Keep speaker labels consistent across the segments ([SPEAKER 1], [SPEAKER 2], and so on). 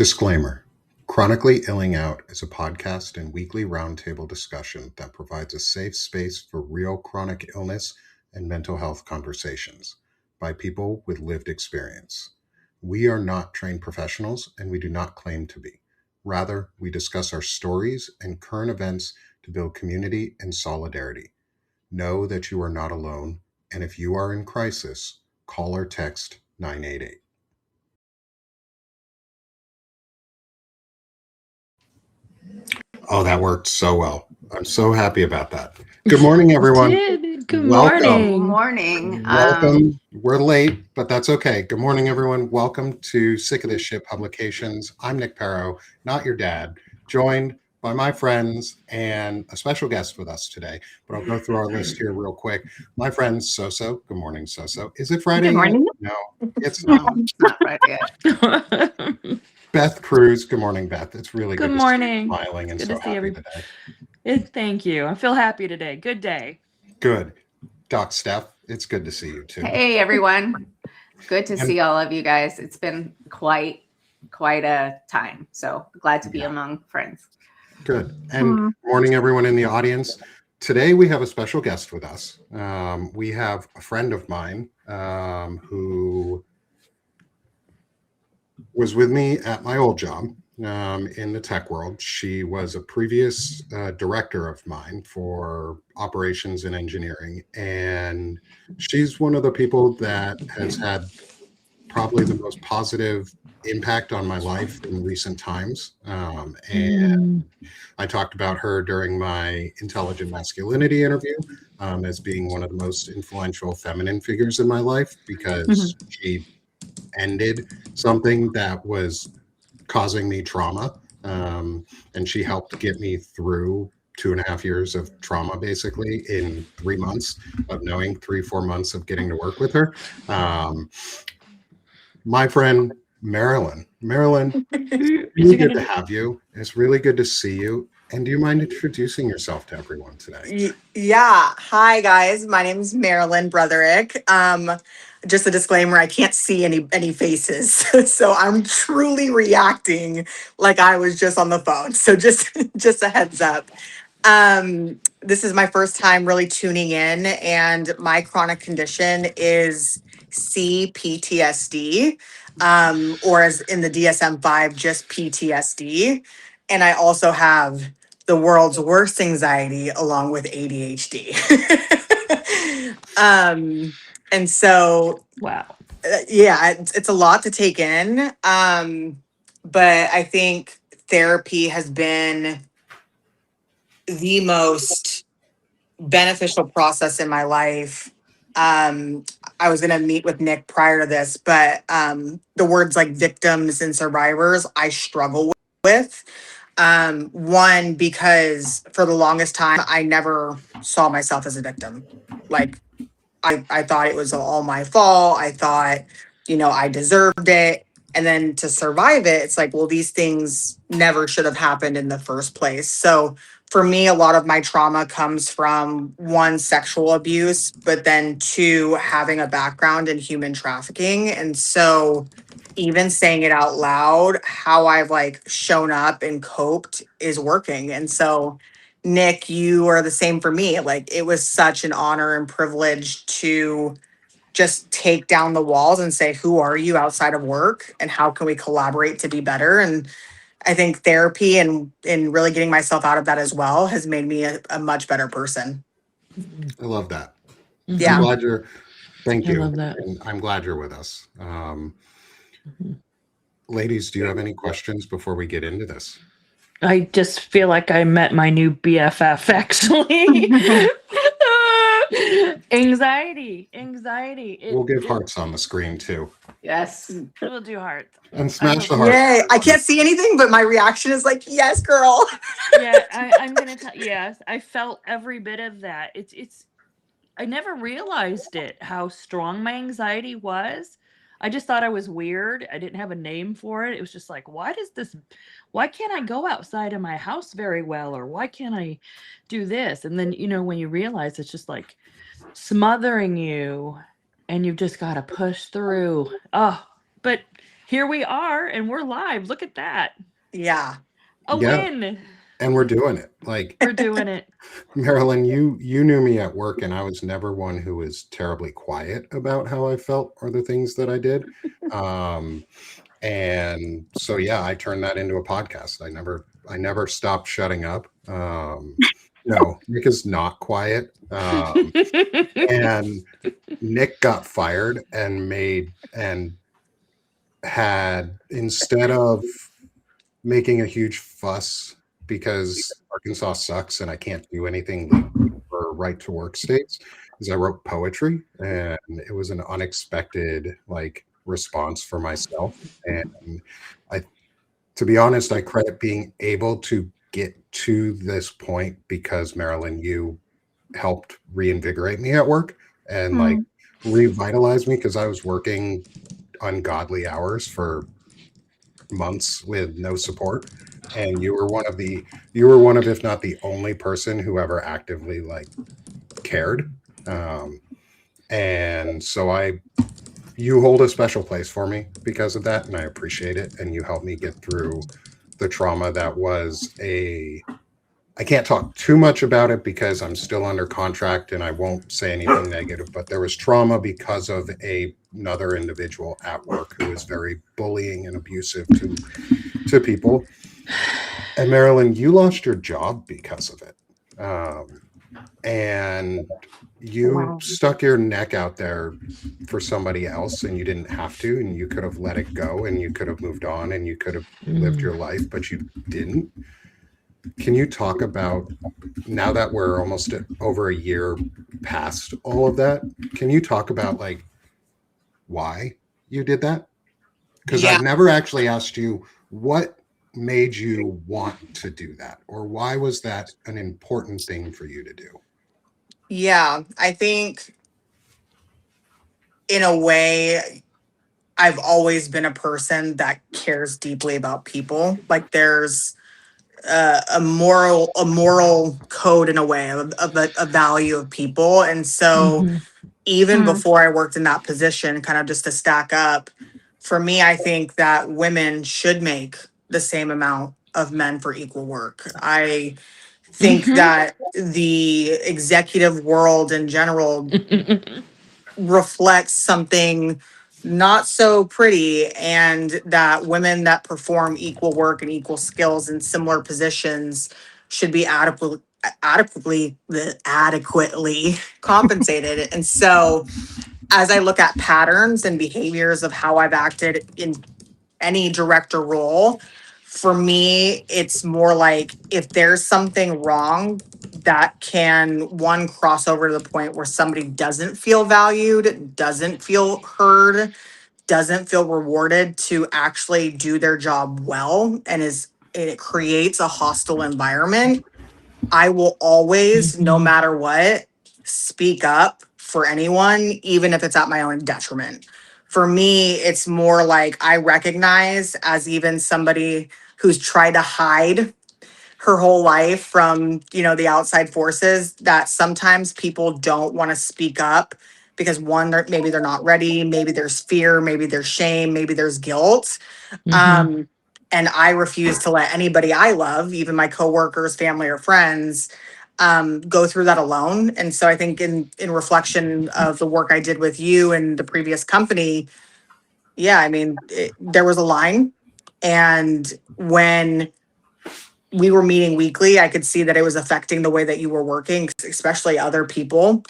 [SPEAKER 1] Disclaimer: Chronically Illing Out is a podcast and weekly roundtable discussion that provides a safe space for real chronic illness and mental health conversations by people with lived experience. We are not trained professionals and we do not claim to be. Rather, we discuss our stories and current events to build community and solidarity. Know that you are not alone, and if you are in crisis, call or text 988. Oh, that worked so well. I'm so happy about that. Good morning, everyone.
[SPEAKER 2] Good
[SPEAKER 1] Welcome.
[SPEAKER 2] morning.
[SPEAKER 1] Welcome. We're late, but that's okay. Good morning, everyone. Welcome to Sick of This Shit Publications. I'm Nick Perro, not your dad, joined by my friends and a special guest with us today. But I'll go through our list here real quick. My friend Soso. Good morning, Soso. Is it Friday?
[SPEAKER 2] Good morning.
[SPEAKER 1] Yet? No, it's not.
[SPEAKER 2] It's not Friday yet.
[SPEAKER 1] Beth Cruz. Good morning, Beth. It's really
[SPEAKER 3] Good
[SPEAKER 1] good
[SPEAKER 3] morning.
[SPEAKER 1] to see you smiling and
[SPEAKER 3] Good
[SPEAKER 1] so
[SPEAKER 3] to see
[SPEAKER 1] happy
[SPEAKER 3] everybody.
[SPEAKER 1] today.
[SPEAKER 3] Thank you. I feel happy today. Good day.
[SPEAKER 1] Good. Doc Steph, it's good to see you too.
[SPEAKER 2] Hey, everyone. Good to see all of you guys. It's been quite a time. So glad to be among friends.
[SPEAKER 1] Good. And morning, everyone in the audience. Today we have a special guest with us. We have a friend of mine who was with me at my old job in the tech world. She was a previous director of mine for operations and engineering. And she's one of the people that has had probably the most positive impact on my life in recent times. And I talked about her during my intelligent masculinity interview as being one of the most influential feminine figures in my life because she ended something that was causing me trauma. And she helped get me through 2.5 years of trauma, basically, in 3 months of knowing 3-4 months of getting to work with her. My friend, Marilyn. Marilyn, it's really good to have you. It's really good to see you. And do you mind introducing yourself to everyone today?
[SPEAKER 4] Yeah. Hi, guys. My name is Marilyn Brotherick. Just a disclaimer, I can't see any faces. So I'm truly reacting like I was just on the phone. So just a heads up. This is my first time really tuning in, and my chronic condition is CPTSD, or as in the DSM-5, just PTSD. And I also have the world's worst anxiety along with ADHD. And so,
[SPEAKER 3] wow.
[SPEAKER 4] Yeah, it's a lot to take in. But I think therapy has been the most beneficial process in my life. I was going to meet with Nick prior to this, but the words like victims and survivors, I struggle with. One, because for the longest time, I never saw myself as a victim. Like, I thought it was all my fault. I thought, I deserved it. And then to survive it, it's like, well, these things never should have happened in the first place. So for me, a lot of my trauma comes from, one, sexual abuse, but then two, having a background in human trafficking. And so even saying it out loud, how I've shown up and coped is working. And so Nick, you are the same for me. It was such an honor and privilege to just take down the walls and say, who are you outside of work and how can we collaborate to be better? And I think therapy and really getting myself out of that as well has made me a much better person.
[SPEAKER 1] I love that.
[SPEAKER 4] Yeah.
[SPEAKER 1] Thank you.
[SPEAKER 3] I love that.
[SPEAKER 1] And I'm glad you're with us. Ladies, do you have any questions before we get into this?
[SPEAKER 3] I just feel like I met my new BFF, actually. Anxiety.
[SPEAKER 1] We'll give hearts on the screen, too.
[SPEAKER 2] Yes.
[SPEAKER 3] We'll do hearts.
[SPEAKER 1] And smash the heart.
[SPEAKER 4] Yay. I can't see anything, but my reaction is like, yes, girl.
[SPEAKER 3] Yeah, I'm going to tell you, yes, I felt every bit of that. It's I never realized how strong my anxiety was. I just thought I was weird. I didn't have a name for it. It was just like, why can't I go outside of my house very well? Or why can't I do this? And then, when you realize it's just like smothering you and you've just got to push through. Oh, but here we are, and we're live. Look at that.
[SPEAKER 4] Yeah.
[SPEAKER 3] A
[SPEAKER 1] Yeah.
[SPEAKER 3] win.
[SPEAKER 1] And we're doing it. Like,
[SPEAKER 3] We're doing it.
[SPEAKER 1] Marilyn, you knew me at work, and I was never one who was terribly quiet about how I felt or the things that I did. And so, yeah, I turned that into a podcast. I never stopped shutting up. No, Nick is not quiet. And Nick got fired and had, instead of making a huge fuss because Arkansas sucks and I can't do anything legally for right to work states, is I wrote poetry, and it was an unexpected like response for myself. And I, to be honest, I credit being able to get to this point because Marilyn, you helped reinvigorate me at work and like revitalize me, because I was working ungodly hours for months with no support, and you were one of, if not the only person who ever actively like cared. And so you hold a special place for me because of that, and I appreciate it. And you helped me get through the trauma that was I can't talk too much about it because I'm still under contract and I won't say anything negative, but there was trauma because of another individual at work who was very bullying and abusive to people. And Marilyn, you lost your job because of it. And you stuck your neck out there for somebody else, and you didn't have to, and you could have let it go, and you could have moved on, and you could have lived your life, but you didn't. Can you talk about, now that we're almost over a year past all of that, can you talk about like why you did that? Because I've never actually asked you what made you want to do that, or why was that an important thing for you to do?
[SPEAKER 4] Yeah, I think in a way, I've always been a person that cares deeply about people. Like there's a moral code in a way of a value of people. And so even before I worked in that position, kind of just to stack up, for me, I think that women should make the same amount of men for equal work. I think that the executive world in general reflects something not so pretty, and that women that perform equal work and equal skills in similar positions should be adequately compensated. And so as I look at patterns and behaviors of how I've acted in any director role, for me, it's more like if there's something wrong that can one cross over to the point where somebody doesn't feel valued, doesn't feel heard, doesn't feel rewarded to actually do their job well, and it creates a hostile environment, I will always, no matter what, speak up for anyone, even if it's at my own detriment. For me, it's more like I recognize, as even somebody who's tried to hide her whole life from, the outside forces, that sometimes people don't want to speak up because one, maybe they're not ready, maybe there's fear, maybe there's shame, maybe there's guilt. And I refuse to let anybody I love, even my coworkers, family, or friends, go through that alone. And so I think in reflection of the work I did with you and the previous company, yeah, I mean, there was a line. And when we were meeting weekly, I could see that it was affecting the way that you were working, especially other people.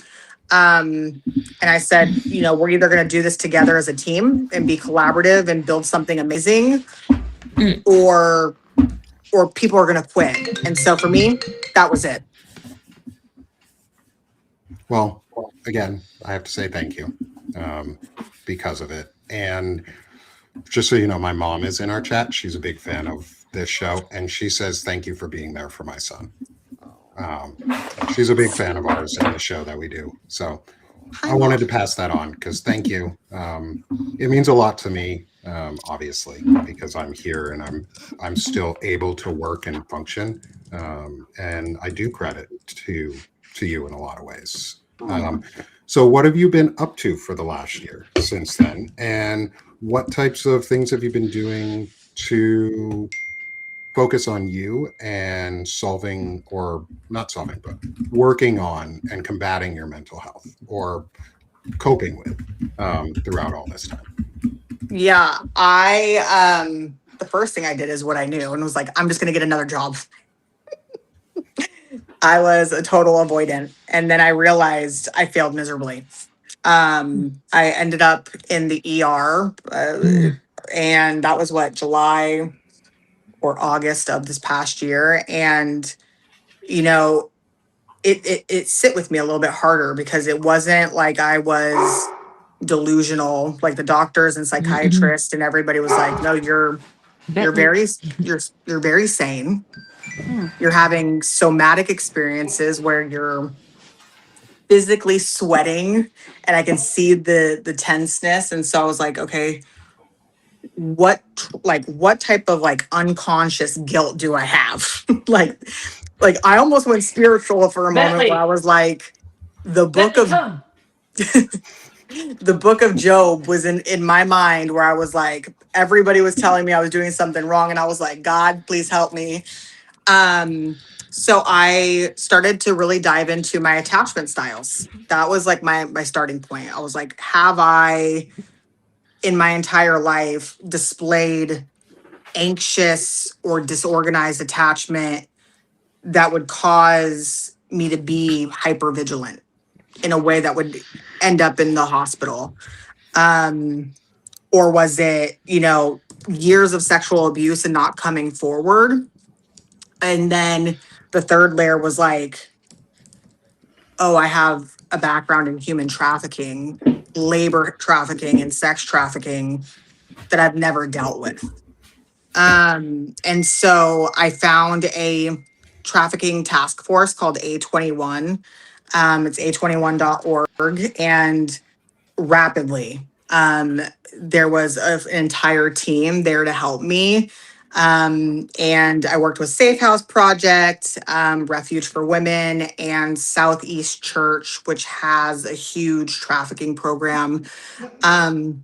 [SPEAKER 4] And I said, we're either going to do this together as a team and be collaborative and build something amazing, or people are going to quit. And so for me, that was it.
[SPEAKER 1] Well, again, I have to say thank you because of it. And just so you know, my mom is in our chat. She's a big fan of this show, and she says thank you for being there for my son. She's a big fan of ours and the show that we do. So I wanted to pass that on because thank you. It means a lot to me, obviously, because I'm here and I'm still able to work and function. And I do credit to you in a lot of ways. So what have you been up to for the last year since then? And what types of things have you been doing to focus on you and solving, or not solving, but working on and combating your mental health or coping with throughout all this time?
[SPEAKER 4] Yeah, I the first thing I did is what I knew and was like, I'm just gonna get another job. I was a total avoidant. And then I realized I failed miserably. I ended up in the ER, and that was what, July or August of this past year. And, you know, it sit with me a little bit harder because it wasn't like I was delusional, like the doctors and psychiatrists and everybody was like, no, you're very you're very sane. You're having somatic experiences where you're physically sweating and I can see the tenseness. And so I was like, okay, what type of like unconscious guilt do I have? like I almost went spiritual for a moment where I was like, the book of the book of Job was in my mind, where I was like, everybody was telling me I was doing something wrong and I was like, God, please help me. So I started to really dive into my attachment styles. That was like my starting point. I was like, have I in my entire life displayed anxious or disorganized attachment that would cause me to be hyper vigilant in a way that would end up in the hospital? Or was it, years of sexual abuse and not coming forward? And then the third layer was like, oh, I have a background in human trafficking, labor trafficking, and sex trafficking that I've never dealt with. And so I found a trafficking task force called E28. It's A21.org. And rapidly, there was an entire team there to help me. And I worked with Safe House Project, Refuge for Women, and Southeast Church, which has a huge trafficking program. And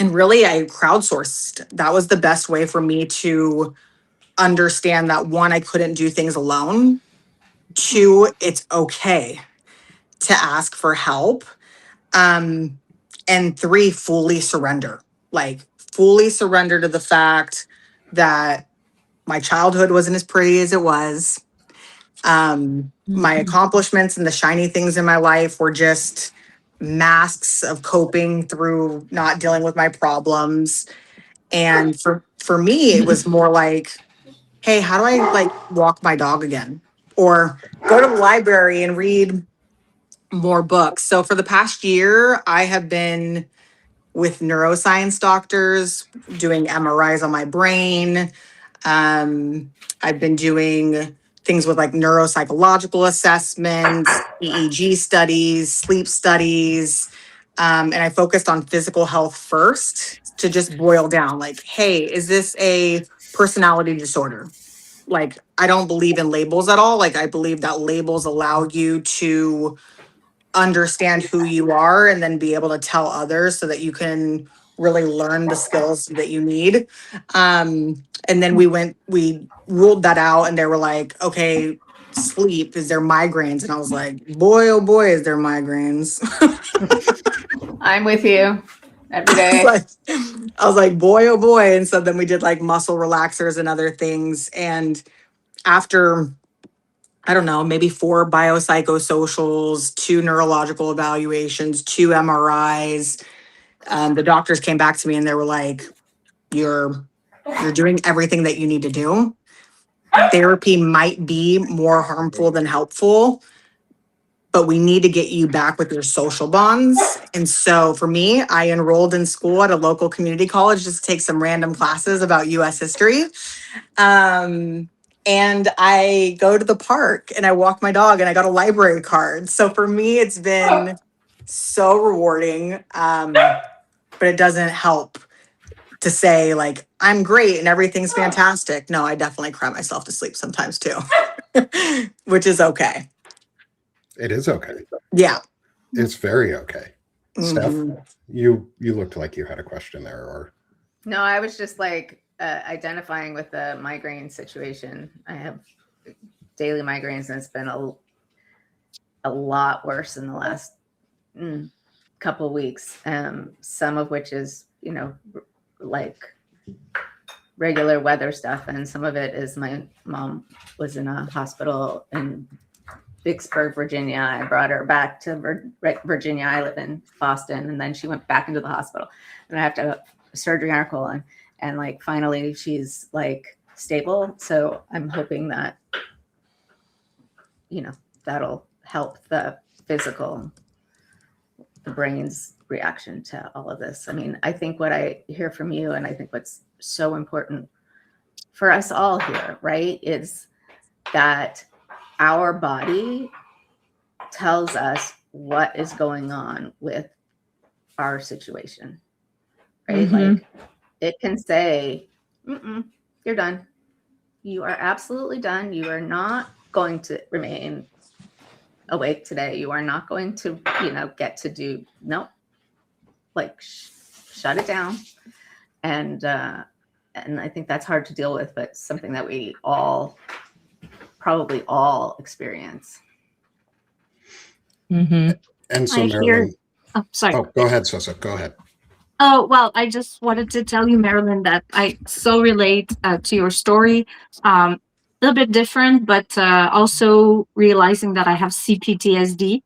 [SPEAKER 4] really, I crowdsourced. That was the best way for me to understand that, one, I couldn't do things alone. Two, it's okay to ask for help. And three, fully surrender. Like, fully surrender to the fact that my childhood wasn't as pretty as it was. My accomplishments and the shiny things in my life were just masks of coping through not dealing with my problems. And for me, it was more like, hey, how do I like walk my dog again? Or go to the library and read more books. So for the past year, I have been with neuroscience doctors doing MRIs on my brain. I've been doing things with like neuropsychological assessments, EEG studies, sleep studies. And I focused on physical health first to just boil down like, hey, is this a personality disorder? Like, I don't believe in labels at all. Like, I believe that labels allow you to understand who you are and then be able to tell others so that you can really learn the skills that you need. And then we ruled that out and they were like, okay, sleep, is there migraines? And I was like, boy, oh boy, is there migraines.
[SPEAKER 2] I'm with you every day.
[SPEAKER 4] I was like, boy, oh boy. And so then we did like muscle relaxers and other things. And after, I don't know, maybe 4 biopsychosocials, 2 neurological evaluations, 2 MRIs, the doctors came back to me and they were like, you're doing everything that you need to do. Therapy might be more harmful than helpful, but we need to get you back with your social bonds. And so for me, I enrolled in school at a local community college just to take some random classes about US history. And I go to the park and I walk my dog and I got a library card. So for me, it's been so rewarding. But it doesn't help to say like, I'm great and everything's fantastic. No, I definitely cry myself to sleep sometimes too, which is okay.
[SPEAKER 1] It is okay.
[SPEAKER 4] Yeah.
[SPEAKER 1] It's very okay. Steph,
[SPEAKER 4] Mhm.
[SPEAKER 1] you looked like you had a question there, or
[SPEAKER 2] No, I was just like identifying with the migraine situation. I have daily migraines, and it's been a lot worse in the last couple of weeks. Some of which is, like regular weather stuff, and some of it is my mom was in a hospital in Vicksburg, Virginia. I brought her back to Virginia. I live in Boston, and then she went back into the hospital, and I have to have surgery on her colon. And like finally, she's like stable. So I'm hoping that that'll help the physical, the brain's reaction to all of this. I mean, I think what I hear from you, and I think what's so important for us all here, right, is that our body tells us what is going on with our situation, right? Like it can say, you're done. You are absolutely done. You are not going to remain awake today. You are not going to, get to do, nope. Like shut it down. And I think that's hard to deal with, but something that we probably all experience.
[SPEAKER 1] And so Marilyn,
[SPEAKER 5] sorry.
[SPEAKER 1] Oh, go ahead, Soso. Go ahead.
[SPEAKER 5] Oh, well, I just wanted to tell you, Marilyn, that I so relate to your story. A little bit different, but also realizing that I have CPTSD,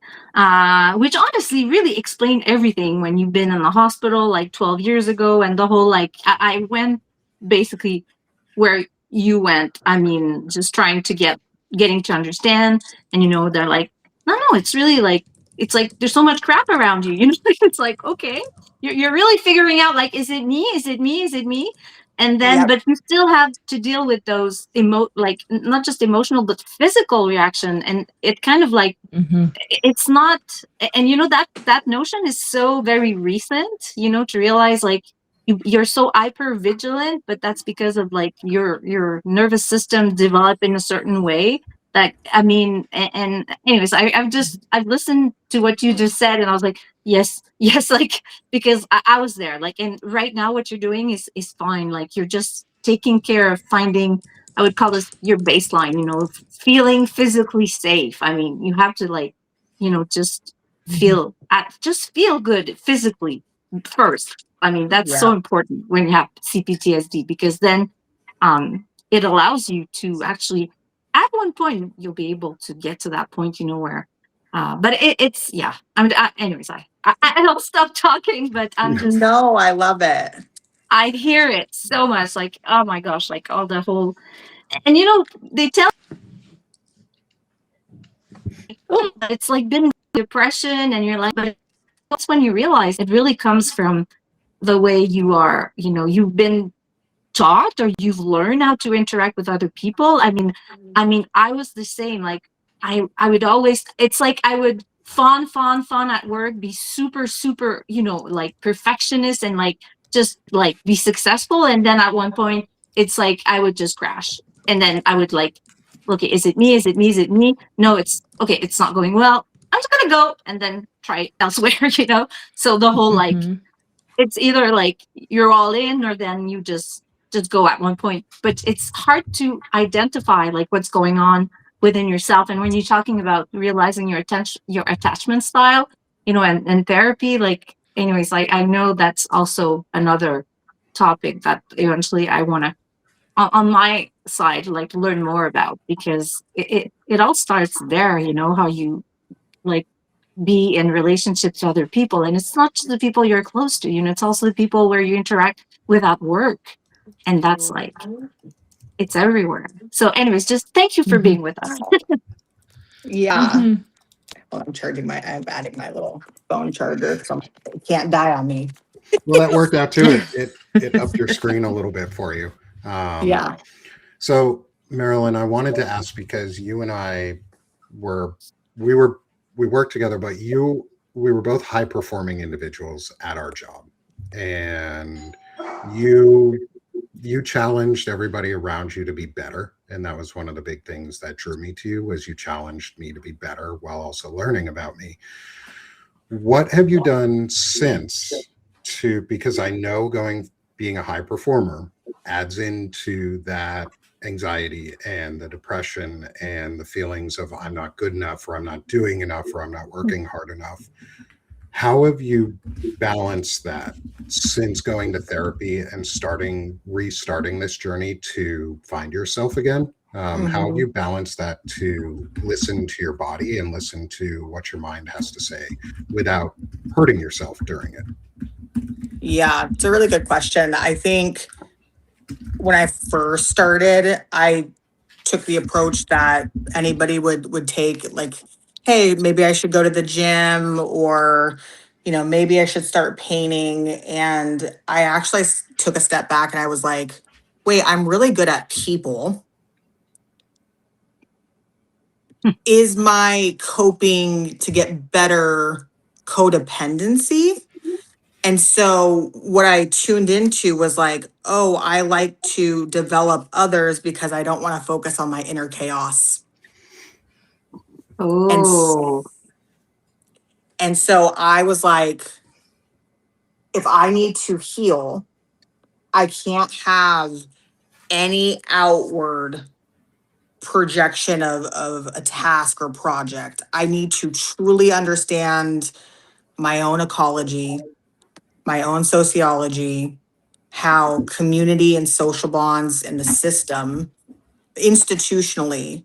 [SPEAKER 5] which honestly really explained everything when you've been in the hospital like 12 years ago, and the whole, like, I went basically where you went. I mean, just trying to getting to understand, and they're like, no, it's really like, it's like there's so much crap around you, it's like, okay, you're really figuring out, like, is it me? Is it me? Is it me? And then,
[SPEAKER 4] Yep.
[SPEAKER 5] but you still have to deal with those like not just emotional, but physical reaction. And it kind of like, it's not, and that notion is so very recent, to realize like you're so hyper vigilant, but that's because of like your nervous system developed in a certain way. That, I mean, and anyways, I've listened to what you just said, and I was like, yes, like, because I was there, like, and right now what you're doing is fine. Like, you're just taking care of finding, I would call this your baseline, feeling physically safe. I mean, you have to like, just just feel good physically first. I mean, that's so important when you have CPTSD, because then it allows you to actually, at one point, you'll be able to get to that point, where, but it's, yeah. I mean, anyways, I don't stop talking, but I'm just,
[SPEAKER 4] No, I love it.
[SPEAKER 5] I hear it so much, like, oh my gosh, like all the whole, and they tell, it's like been depression, and you're like, but that's when you realize it really comes from the way you are, you've been taught, or you've learned how to interact with other people. I mean, I was the same. Like, I would always, it's like I would fawn at work, be super, like perfectionist, and like just like be successful. And then at one point, it's like I would just crash. And then I would like, okay, is it me? Is it me? Is it me? No, it's okay. It's not going well. I'm just gonna go and then try elsewhere, So the whole like, it's either like you're all in, or then you just go at one point. But it's hard to identify like what's going on within yourself. And when you're talking about realizing your attachment style, and therapy, like, anyways, like, I know that's also another topic that eventually I want to, on my side, like, learn more about, because it all starts there, how you like be in relationships to other people. And it's not just the people you're close to, it's also the people where you interact with at work. And that's like, it's everywhere. So anyways, just thank you for being with us.
[SPEAKER 4] Yeah. Well, I'm adding my little phone charger, so it can't die on me.
[SPEAKER 1] Well, that worked out too. It upped your screen a little bit for you.
[SPEAKER 4] Yeah.
[SPEAKER 1] So Marilyn, I wanted to ask, because you and I we worked together, but we were both high performing individuals at our job, and you challenged everybody around you to be better. And that was one of the big things that drew me to you, was you challenged me to be better while also learning about me. What have you done since because I know being a high performer adds into that anxiety and the depression and the feelings of I'm not good enough, or I'm not doing enough, or I'm not working hard enough. How have you balanced that since going to therapy and restarting this journey to find yourself again? How have
[SPEAKER 4] Mhm.
[SPEAKER 1] you balanced that to listen to your body and listen to what your mind has to say without hurting yourself during it?
[SPEAKER 4] Yeah, it's a really good question. I think when I first started, I took the approach that anybody would take, like, hey, maybe I should go to the gym, or maybe I should start painting. And I actually took a step back and I was like, wait, I'm really good at people. Is my coping to get better codependency? And so what I tuned into was like, oh, I like to develop others because I don't want to focus on my inner chaos. And
[SPEAKER 5] Oh.
[SPEAKER 4] and so I was like, if I need to heal, I can't have any outward projection of a task or project. I need to truly understand my own ecology, my own sociology, how community and social bonds in the system institutionally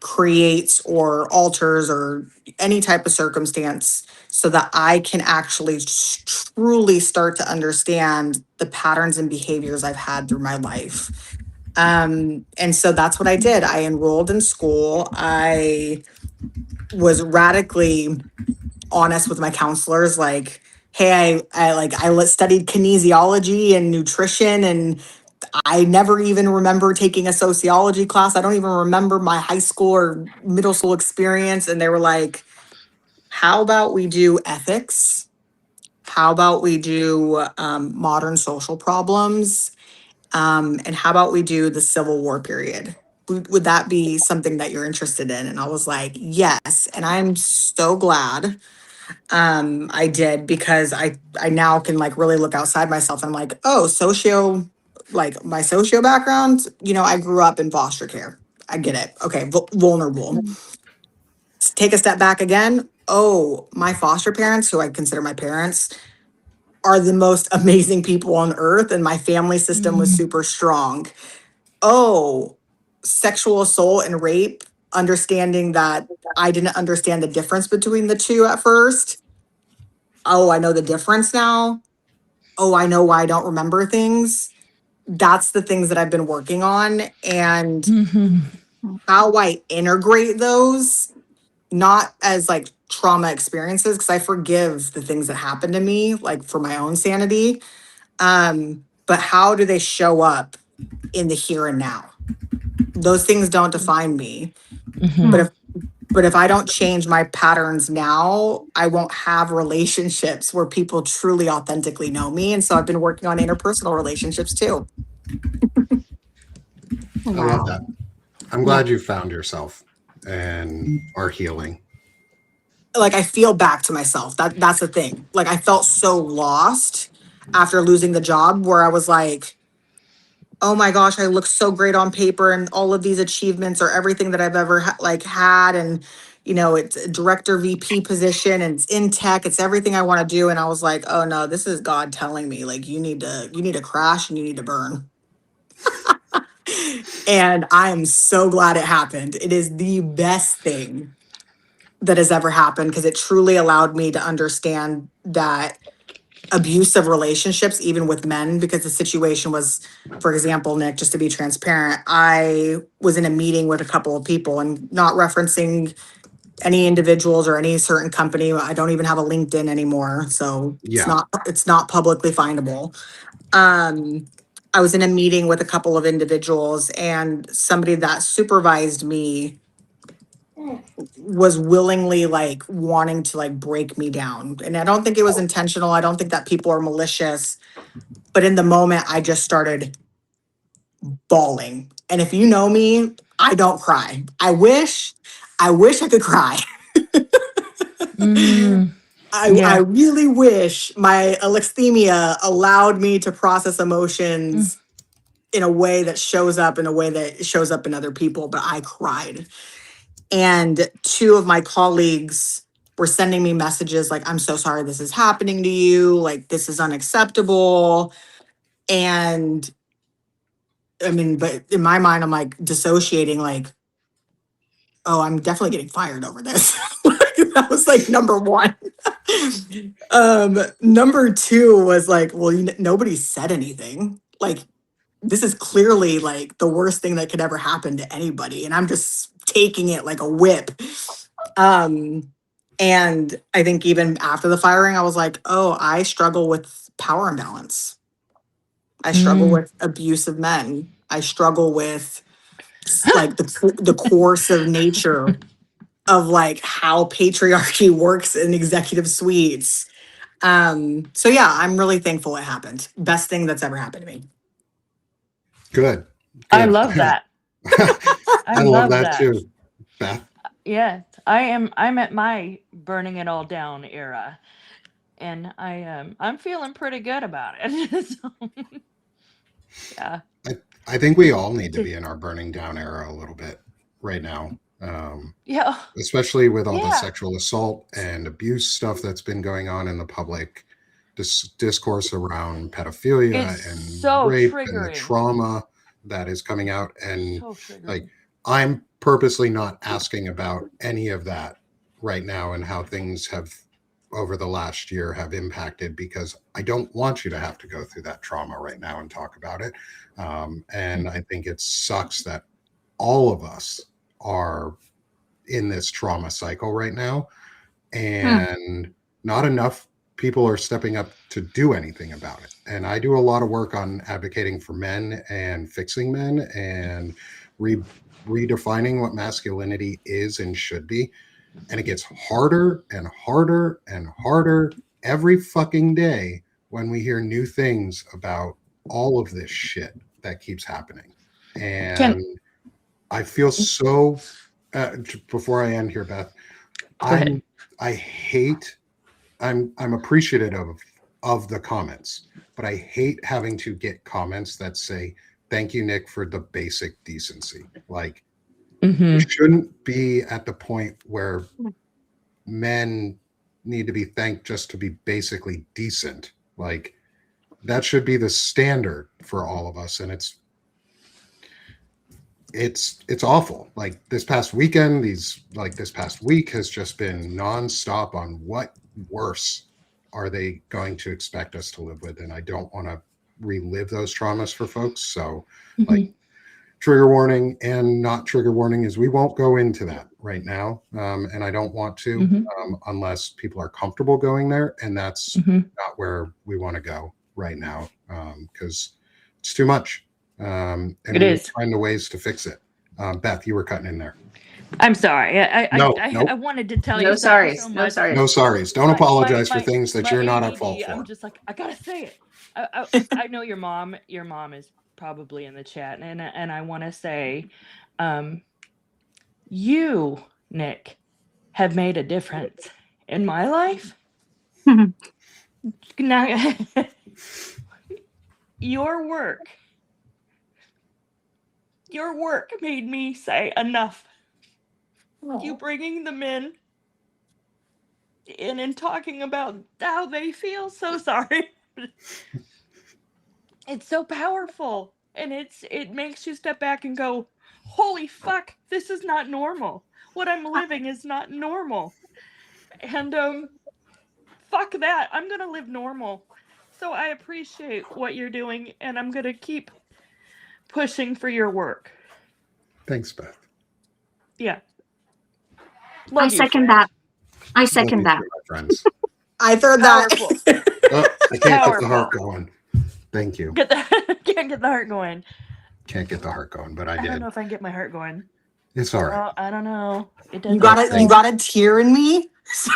[SPEAKER 4] creates or alters or any type of circumstance, so that I can actually truly start to understand the patterns and behaviors I've had through my life. And so that's what I did. I enrolled in school. I was radically honest with my counselors, like, hey, I studied kinesiology and nutrition, and I never even remember taking a sociology class. I don't even remember my high school or middle school experience. And they were like, how about we do ethics? How about we do modern social problems? And how about we do the Civil War period? Would that be something that you're interested in? And I was like, yes. And I'm so glad I did, because I now can like really look outside myself. I'm like, oh, like my socio background, I grew up in foster care. I get it. Okay, vulnerable. Take a step back again. Oh, my foster parents, who I consider my parents, are the most amazing people on earth, and my family system was super strong. Oh, sexual assault and rape, understanding that I didn't understand the difference between the two at first. Oh, I know the difference now. Oh, I know why I don't remember things. That's the things that I've been working on, and how I integrate those, not as like trauma experiences, because I forgive the things that happened to me, like for my own sanity. But how do they show up in the here and now? Those things don't define me. But if I don't change my patterns now, I won't have relationships where people truly authentically know me. And so I've been working on interpersonal relationships too.
[SPEAKER 1] I love that. I'm glad you found yourself and are healing.
[SPEAKER 4] Like, I feel back to myself. That's the thing. Like, I felt so lost after losing the job, where I was like, oh my gosh, I look so great on paper, and all of these achievements are everything that I've ever had. And, it's a director VP position, and it's in tech. It's everything I want to do. And I was like, oh no, this is God telling me, like, you need to crash and you need to burn. And I am so glad it happened. It is the best thing that has ever happened, because it truly allowed me to understand that abusive relationships, even with men, because the situation was, for example, Nick, just to be transparent, I was in a meeting with a couple of people, and not referencing any individuals or any certain company. I don't even have a LinkedIn anymore, so
[SPEAKER 1] Yeah.
[SPEAKER 4] it's not publicly findable. I was in a meeting with a couple of individuals, and somebody that supervised me was willingly like wanting to like break me down. And I don't think it was intentional. I don't think that people are malicious. But in the moment, I just started bawling. And if you know me, I don't cry. I wish I could cry. I really wish my alexithymia allowed me to process emotions in a way that shows up in other people, but I cried. And two of my colleagues were sending me messages like, I'm so sorry this is happening to you. Like, this is unacceptable. And I mean, but in my mind, I'm like dissociating, like, oh, I'm definitely getting fired over this. That was like number one. Number two was like, well, nobody said anything. Like, this is clearly like the worst thing that could ever happen to anybody. And I'm just taking it like a whip. And I think even after the firing, I was like, oh, I struggle with power imbalance. I struggle with abusive men. I struggle with like the coercive nature of like how patriarchy works in executive suites. So yeah, I'm really thankful it happened. Best thing that's ever happened to me.
[SPEAKER 1] Good.
[SPEAKER 3] I love that.
[SPEAKER 1] I love that too, Beth.
[SPEAKER 3] Yes, I'm at my burning it all down era, and I'm feeling pretty good about it. So, yeah.
[SPEAKER 1] I think we all need to be in our burning down era a little bit right now.
[SPEAKER 3] Yeah.
[SPEAKER 1] Especially with all the
[SPEAKER 3] Yeah.
[SPEAKER 1] sexual assault and abuse stuff that's been going on in the public discourse around pedophilia
[SPEAKER 3] It's
[SPEAKER 1] and
[SPEAKER 3] so
[SPEAKER 1] rape and the
[SPEAKER 3] triggering.
[SPEAKER 1] trauma that is coming out. And
[SPEAKER 3] So triggering.
[SPEAKER 1] like, I'm purposely not asking about any of that right now and how things have over the last year have impacted, because I don't want you to have to go through that trauma right now and talk about it. And I think it sucks that all of us are in this trauma cycle right now, and not enough people are stepping up to do anything about it. And I do a lot of work on advocating for men and fixing men and redefining what masculinity is and should be. And it gets harder and harder and harder every fucking day when we hear new things about all of this shit that keeps happening. And I feel so before I end here, Beth, I'm appreciative of the comments, but I hate having to get comments that say, thank you, Nick, for the basic decency. Like, we shouldn't be at the point where men need to be thanked just to be basically decent. Like, that should be the standard for all of us. And it's awful. Like, this past weekend, this past week has just been nonstop on what worse are they going to expect us to live with. And I don't want to relive those traumas for folks. So like, trigger warning and not trigger warning is we won't go into that right now. And I don't want to, unless people are comfortable going there. And that's not where we want to go right now, because it's too much. And
[SPEAKER 3] It is.
[SPEAKER 1] Find the ways to fix it. Beth, you were cutting in there.
[SPEAKER 3] I'm sorry.
[SPEAKER 1] Nope.
[SPEAKER 3] I wanted to tell
[SPEAKER 2] No
[SPEAKER 3] you
[SPEAKER 2] sorries.
[SPEAKER 3] so
[SPEAKER 2] No
[SPEAKER 3] much.
[SPEAKER 2] sorries.
[SPEAKER 1] No sorries. Don't apologize for things that you're not at
[SPEAKER 3] ADD,
[SPEAKER 1] fault for.
[SPEAKER 3] I'm just like, I gotta say it. I know your mom is probably in the chat, and I want to say, you, Nick, have made a difference in my life. Now, your work made me say enough. You bringing them in and talking about how they feel. So sorry. It's so powerful, and it makes you step back and go, holy fuck, this is not normal. What I'm living is not normal. And fuck that. I'm gonna live normal. So I appreciate what you're doing, and I'm gonna keep pushing for your work.
[SPEAKER 1] Thanks, Beth.
[SPEAKER 3] Yeah.
[SPEAKER 5] I second that. I second that.
[SPEAKER 1] Friends.
[SPEAKER 4] I third
[SPEAKER 3] Powerful.
[SPEAKER 4] that.
[SPEAKER 1] Oh, I can't get the heart going. Thank you.
[SPEAKER 3] Can't get the heart going.
[SPEAKER 1] Can't get the heart going, but I
[SPEAKER 3] I don't
[SPEAKER 1] did.
[SPEAKER 3] know if I can get my heart going.
[SPEAKER 1] It's all right.
[SPEAKER 3] I don't know. It
[SPEAKER 4] You
[SPEAKER 3] doesn't.
[SPEAKER 4] got a tear in me. So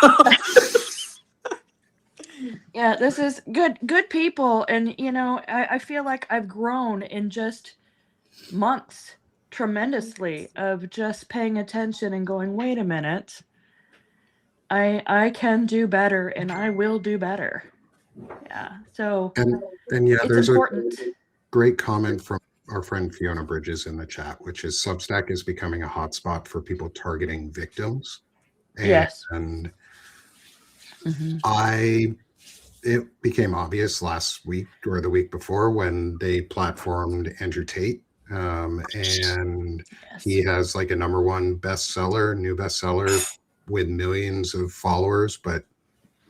[SPEAKER 3] Yeah, this is good people, and I feel like I've grown in just months tremendously of just paying attention and going, wait a minute. I can do better, and I will do better. Yeah. So
[SPEAKER 1] And yeah,
[SPEAKER 3] it's
[SPEAKER 1] there's
[SPEAKER 3] important.
[SPEAKER 1] a great comment from our friend Fiona Bridges in the chat, which is Substack is becoming a hotspot for people targeting victims.
[SPEAKER 3] Yes.
[SPEAKER 1] And
[SPEAKER 3] Mhm.
[SPEAKER 1] it became obvious last week or the week before when they platformed Andrew Tate. And he
[SPEAKER 3] Yes.
[SPEAKER 1] has like a #1 bestseller, new bestseller with millions of followers, but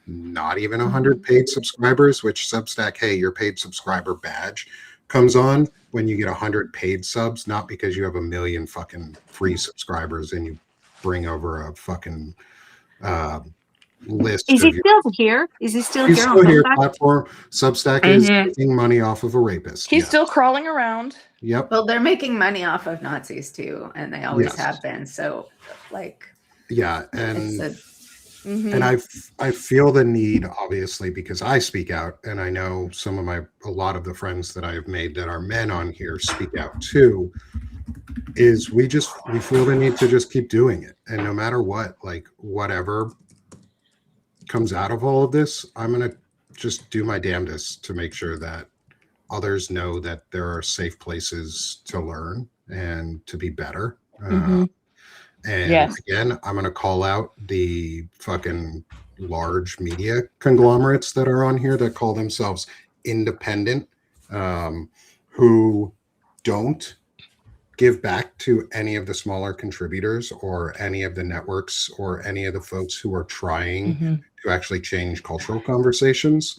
[SPEAKER 1] not even 100 paid subscribers, which Substack, hey, your paid subscriber badge comes on when you get 100 paid subs, not because you have a million fucking free subscribers and you bring over a fucking uh, list
[SPEAKER 5] Is he
[SPEAKER 1] of your.
[SPEAKER 5] still here? Is he still
[SPEAKER 1] He's
[SPEAKER 5] here on
[SPEAKER 1] still here.
[SPEAKER 5] Substack?
[SPEAKER 1] Platform Substack is making money off of a rapist.
[SPEAKER 3] He's
[SPEAKER 1] Yes.
[SPEAKER 3] still crawling around.
[SPEAKER 1] Yep.
[SPEAKER 2] Well, they're making money off of Nazis too, and they always
[SPEAKER 1] Yes.
[SPEAKER 2] have been. So, like,
[SPEAKER 1] Yeah,
[SPEAKER 2] it's
[SPEAKER 1] and
[SPEAKER 2] a
[SPEAKER 1] I feel the need, obviously, because I speak out, and I know a lot of the friends that I have made that are men on here speak out too. Is we feel the need to just keep doing it, and no matter what, like whatever comes out of all of this, I'm gonna just do my damnedest to make sure that others know that there are safe places to learn and to be better. And
[SPEAKER 3] Yes.
[SPEAKER 1] again, I'm going to call out the fucking large media conglomerates that are on here that call themselves independent, who don't give back to any of the smaller contributors or any of the networks or any of the folks who are trying to actually change cultural conversations.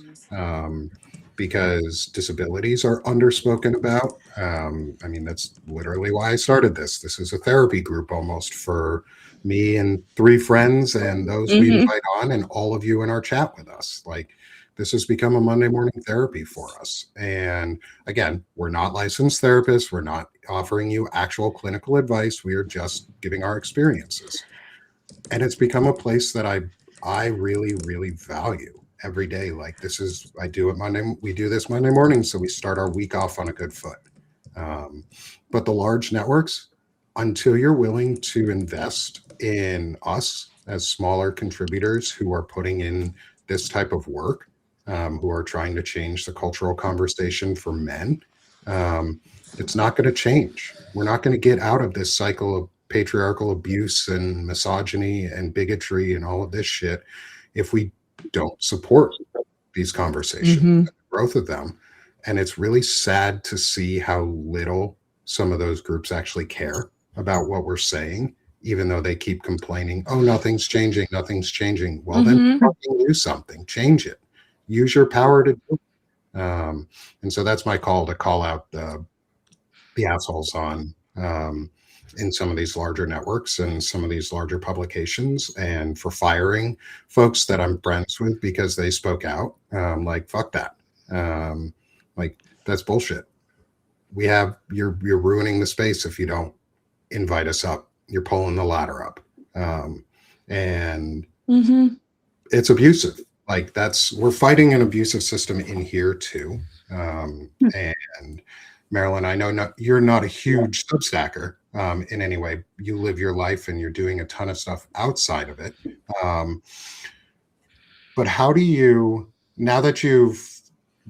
[SPEAKER 1] Because disabilities are underspoken about. I mean, that's literally why I started this. This is a therapy group almost for me and 3 friends and those we invite on, and all of you in our chat with us. Like, this has become a Monday morning therapy for us. And again, we're not licensed therapists. We're not offering you actual clinical advice. We are just giving our experiences. And it's become a place that I really, really value every day. Like, I do it Monday. We do this Monday morning, so we start our week off on a good foot. But the large networks, until you're willing to invest in us as smaller contributors who are putting in this type of work, who are trying to change the cultural conversation for men, it's not going to change. We're not going to get out of this cycle of patriarchal abuse and misogyny and bigotry and all of this shit if we don't support these conversations, the growth of them. And it's really sad to see how little some of those groups actually care about what we're saying, even though they keep complaining, oh, nothing's changing, nothing's changing. Well, then fucking do something, change it, use your power to do it. And so that's my call, to call out the assholes on in some of these larger networks and some of these larger publications, and for firing folks that I'm friends with because they spoke out. Like, fuck that. Like, that's bullshit. You're ruining the space if you don't invite us up. You're pulling the ladder up. And it's abusive. Like, we're fighting an abusive system in here too. And Marilyn, I know you're not a huge Substacker in any way. You live your life and you're doing a ton of stuff outside of it. But how do you, now that you've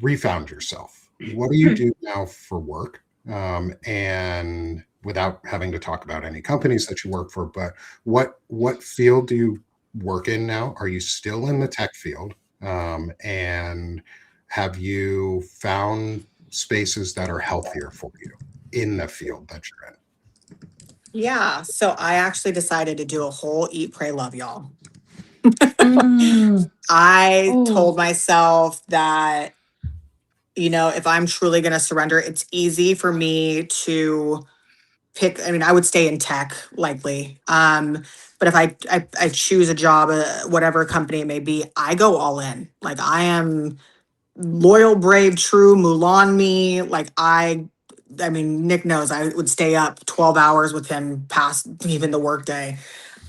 [SPEAKER 1] refound yourself, what do you do now for work? And without having to talk about any companies that you work for, but what field do you work in now? Are you still in the tech field? And have you found spaces that are healthier for you in the field that you're in?
[SPEAKER 4] Yeah. So I actually decided to do a whole eat, pray, love, y'all. I told myself that, if I'm truly going to surrender, it's easy for me to pick. I mean, I would stay in tech likely. But if I choose a job, whatever company it may be, I go all in. Like, I am loyal, brave, true, Mulan me. Like, I mean, Nick knows I would stay up 12 hours with him past even the workday.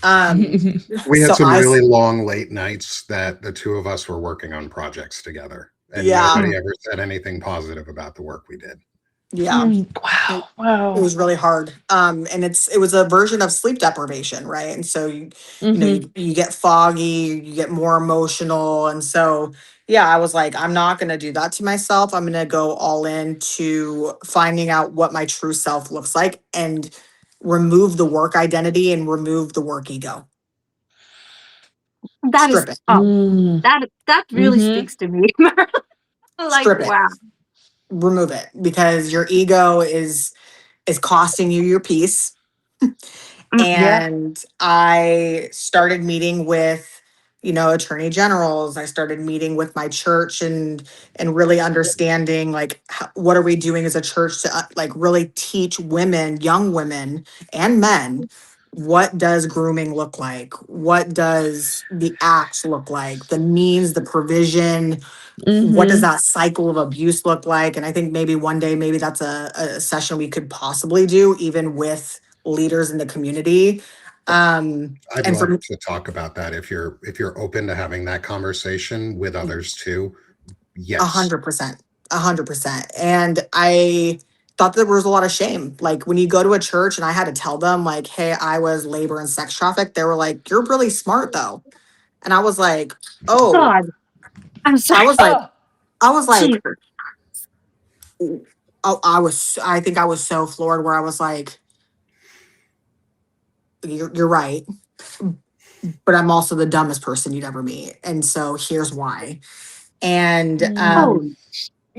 [SPEAKER 1] We had
[SPEAKER 4] So
[SPEAKER 1] some really long late nights that the two of us were working on projects together, and
[SPEAKER 4] Yeah.
[SPEAKER 1] nobody ever said anything positive about the work we did.
[SPEAKER 4] Yeah.
[SPEAKER 3] Wow.
[SPEAKER 4] It
[SPEAKER 3] Wow.
[SPEAKER 4] was really hard. And it was a version of sleep deprivation, right? And so you get foggy, you get more emotional. And so yeah, I was like, I'm not gonna do that to myself. I'm gonna go all in to finding out what my true self looks like and remove the work identity and remove the work ego.
[SPEAKER 5] That is
[SPEAKER 4] Strip it.
[SPEAKER 3] Mm.
[SPEAKER 5] that really
[SPEAKER 3] Mhm.
[SPEAKER 5] speaks to me. Like,
[SPEAKER 4] Strip it.
[SPEAKER 5] wow.
[SPEAKER 4] Remove it because your ego is costing you your peace.
[SPEAKER 3] Yeah.
[SPEAKER 4] And I started meeting with attorney generals. I started meeting with my church and really understanding like what are we doing as a church to like really teach women, young women and men, what does grooming look like, what does the acts look like, the means, the provision, what does
[SPEAKER 3] Mhm.
[SPEAKER 4] that cycle of abuse look like. And I think maybe one day, maybe that's a session we could possibly do even with leaders in the community.
[SPEAKER 1] I'd
[SPEAKER 4] And
[SPEAKER 1] love
[SPEAKER 4] for
[SPEAKER 1] to talk about that if you're open to having that conversation with others too. Yes.
[SPEAKER 4] 100%, 100%. And I thought there was a lot of shame. Like when you go to a church and I had to tell them like, hey, I was labor and sex trafficked, they were like, you're really smart though. And I was like, oh,
[SPEAKER 5] God, I'm
[SPEAKER 4] I
[SPEAKER 5] sorry.
[SPEAKER 4] was like,
[SPEAKER 3] Oh.
[SPEAKER 4] I was like,
[SPEAKER 5] Jesus.
[SPEAKER 4] I think I was so floored where I was like, you're right. But I'm also the dumbest person you'd ever meet. And so here's why. And
[SPEAKER 5] Oh,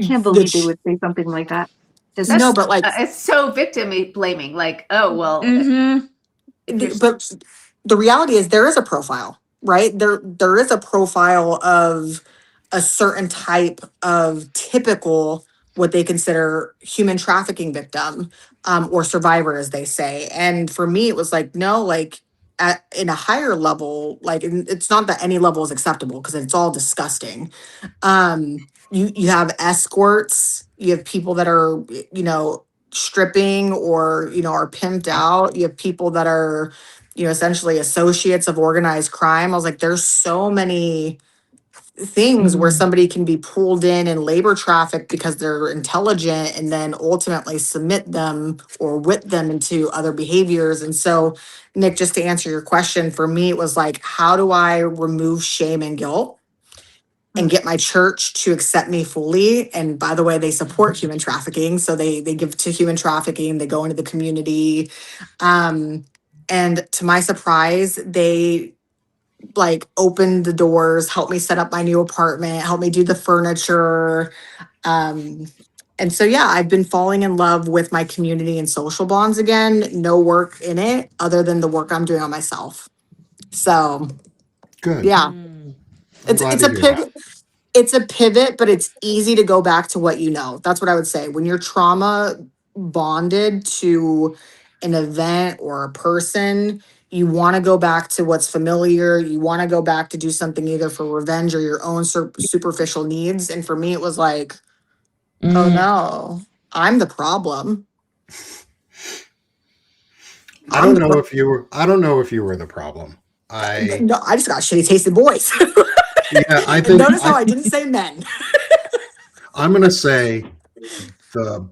[SPEAKER 5] can't
[SPEAKER 4] the
[SPEAKER 5] believe they would say something like that. It's
[SPEAKER 4] no,
[SPEAKER 2] That's
[SPEAKER 4] but like
[SPEAKER 2] it's so victim blaming. Like, oh well,
[SPEAKER 3] Mhm.
[SPEAKER 2] if you're
[SPEAKER 4] but the reality is there is a profile, right? There is a profile of a certain type of typical what they consider human trafficking victim or survivor, as they say. And for me, it was like, no, like in a higher level, like it's not that any level is acceptable because it's all disgusting. You have escorts, you have people that are stripping or are pimped out, you have people that are essentially associates of organized crime. I was like, there's so many things where
[SPEAKER 3] Mhm.
[SPEAKER 4] somebody can be pulled in and labor trafficked because they're intelligent and then ultimately submit them or whip them into other behaviors. And so Nick, just to answer your question, for me it was like, how do I remove shame and guilt and get my church to accept me fully? And by the way, they support human trafficking, so they give to human trafficking, they go into the community. And to my surprise, they like opened the doors, helped me set up my new apartment, helped me do the furniture. Um, and so, yeah, I've been falling in love with my community and social bonds again. No work in it other than the work I'm doing on myself. So,
[SPEAKER 1] Good.
[SPEAKER 4] yeah,
[SPEAKER 3] Mm.
[SPEAKER 1] I'm
[SPEAKER 4] it's
[SPEAKER 1] glad
[SPEAKER 4] it's
[SPEAKER 1] to
[SPEAKER 4] a
[SPEAKER 1] hear that.
[SPEAKER 4] pivot. It's a pivot, but it's easy to go back to what you know. That's what I would say. When you're trauma bonded to an event or a person, you want to go back to what's familiar. You want to go back to do something either for revenge or your own superficial needs. And for me, it was like, oh
[SPEAKER 3] Mm.
[SPEAKER 4] no, I'm the problem.
[SPEAKER 1] I
[SPEAKER 4] I'm
[SPEAKER 1] don't
[SPEAKER 4] the
[SPEAKER 1] know
[SPEAKER 4] pro-
[SPEAKER 1] if you were I don't know if you were the problem. I
[SPEAKER 4] no, I just got shitty tasting boys.
[SPEAKER 1] yeah, I
[SPEAKER 4] And
[SPEAKER 1] think
[SPEAKER 4] notice how I didn't say men.
[SPEAKER 1] I'm gonna say the